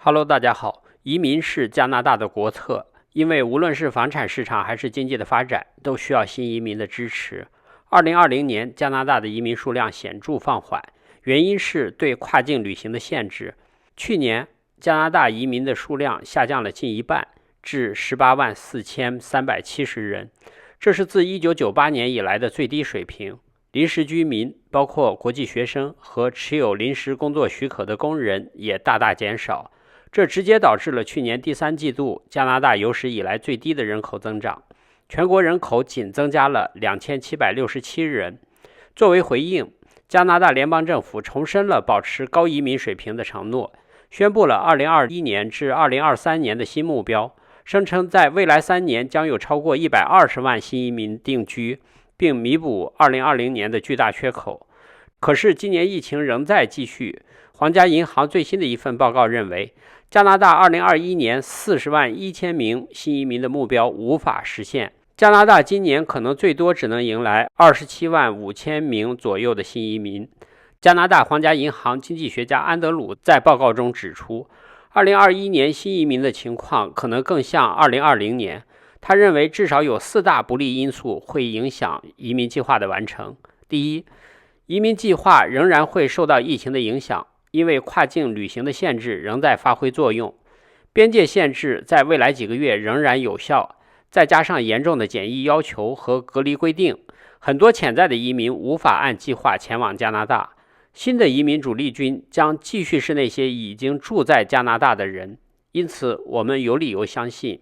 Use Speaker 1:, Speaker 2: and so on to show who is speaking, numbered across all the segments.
Speaker 1: Hello， 大家好。移民是加拿大的国策，因为无论是房产市场还是经济的发展，都需要新移民的支持。2020年，加拿大的移民数量显著放缓，原因是对跨境旅行的限制。去年，加拿大移民的数量下降了近一半，至184370人，这是自1998年以来的最低水平。临时居民，包括国际学生和持有临时工作许可的工人，也大大减少。这直接导致了去年第三季度加拿大有史以来最低的人口增长，全国人口仅增加了2767人。作为回应，加拿大联邦政府重申了保持高移民水平的承诺，宣布了2021年至2023年的新目标，声称在未来3年将有超过120万新移民定居，并弥补2020年的巨大缺口。可是今年疫情仍在继续，皇家银行最新的一份报告认为，加拿大2021年40万1千名新移民的目标无法实现。加拿大今年可能最多只能迎来27万5千名左右的新移民。加拿大皇家银行经济学家安德鲁在报告中指出，2021年新移民的情况可能更像2020年。他认为至少有4大不利因素会影响移民计划的完成。第一，移民计划仍然会受到疫情的影响，因为跨境旅行的限制仍在发挥作用，边界限制在未来几个月仍然有效，再加上严重的检疫要求和隔离规定，很多潜在的移民无法按计划前往加拿大。新的移民主力军将继续是那些已经住在加拿大的人，因此我们有理由相信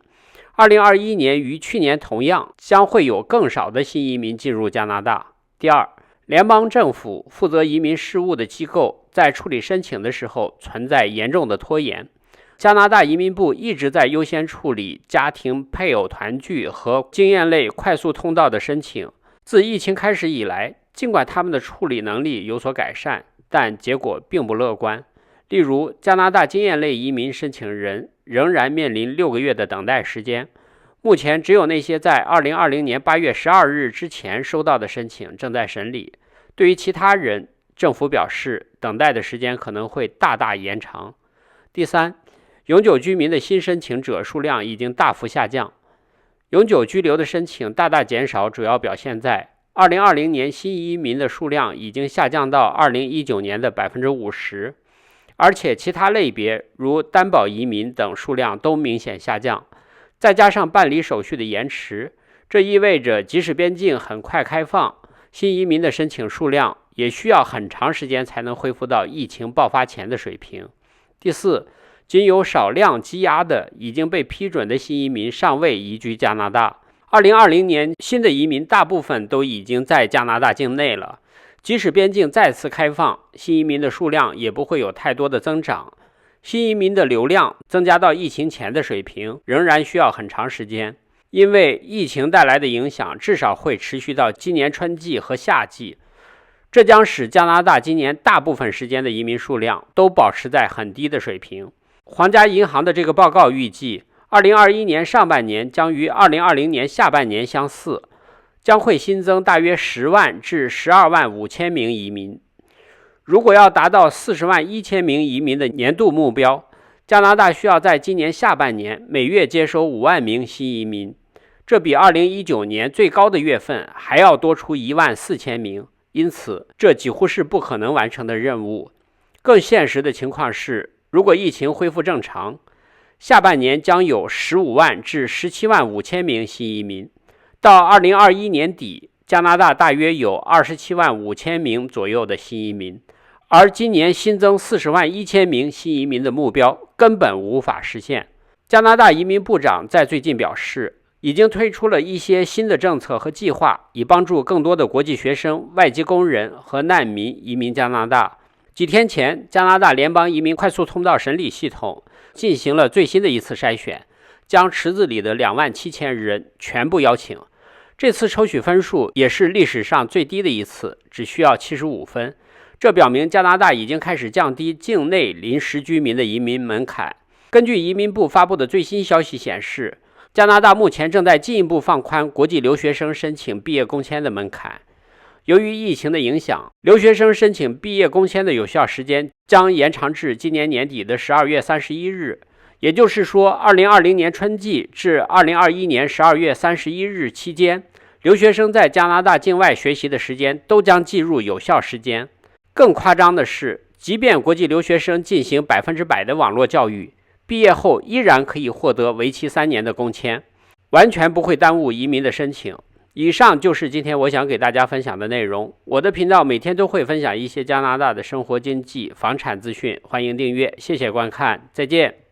Speaker 1: 2021年与去年同样，将会有更少的新移民进入加拿大。第二，联邦政府负责移民事务的机构在处理申请的时候存在严重的拖延。加拿大移民部一直在优先处理家庭配偶团聚和经验类快速通道的申请。自疫情开始以来，尽管他们的处理能力有所改善，但结果并不乐观。例如，加拿大经验类移民申请人仍然面临6个月的等待时间。目前只有那些在2020年8月12日之前收到的申请正在审理。对于其他人，政府表示等待的时间可能会大大延长。第三，永久居民的新申请者数量已经大幅下降。永久居留的申请大大减少，主要表现在2020年新移民的数量已经下降到2019年的 50%， 而且其他类别如担保移民等数量都明显下降。再加上办理手续的延迟，这意味着即使边境很快开放，新移民的申请数量也需要很长时间才能恢复到疫情爆发前的水平。第四，仅有少量积压的已经被批准的新移民尚未移居加拿大。2020年新的移民大部分都已经在加拿大境内了，即使边境再次开放，新移民的数量也不会有太多的增长。新移民的流量增加到疫情前的水平仍然需要很长时间，因为疫情带来的影响至少会持续到今年春季和夏季，这将使加拿大今年大部分时间的移民数量都保持在很低的水平。皇家银行的这个报告预计，2021年上半年将与2020年下半年相似，将会新增大约10万至12万5千名移民。如果要达到40万1千名移民的年度目标，加拿大需要在今年下半年每月接收5万名新移民，这比2019年最高的月份还要多出1万4千名，因此这几乎是不可能完成的任务。更现实的情况是，如果疫情恢复正常，下半年将有15万至17万5千名新移民。到2021年底，加拿大大约有27万5千名左右的新移民，而今年新增40万1千名新移民的目标根本无法实现。加拿大移民部长在最近表示，已经推出了一些新的政策和计划，以帮助更多的国际学生、外籍工人和难民移民加拿大。几天前，加拿大联邦移民快速通道审理系统进行了最新的一次筛选，将池子里的2万7千人全部邀请。这次抽取分数也是历史上最低的一次，只需要75分。这表明加拿大已经开始降低境内临时居民的移民门槛。根据移民部发布的最新消息显示，加拿大目前正在进一步放宽国际留学生申请毕业工签的门槛。由于疫情的影响，留学生申请毕业工签的有效时间将延长至今年年底的12月31日。也就是说，2020年春季至2021年12月31日期间，留学生在加拿大境外学习的时间都将计入有效时间。更夸张的是，即便国际留学生进行100%的网络教育，毕业后依然可以获得为期3年的工签，完全不会耽误移民的申请。以上就是今天我想给大家分享的内容。我的频道每天都会分享一些加拿大的生活经济、房产资讯，欢迎订阅，谢谢观看，再见。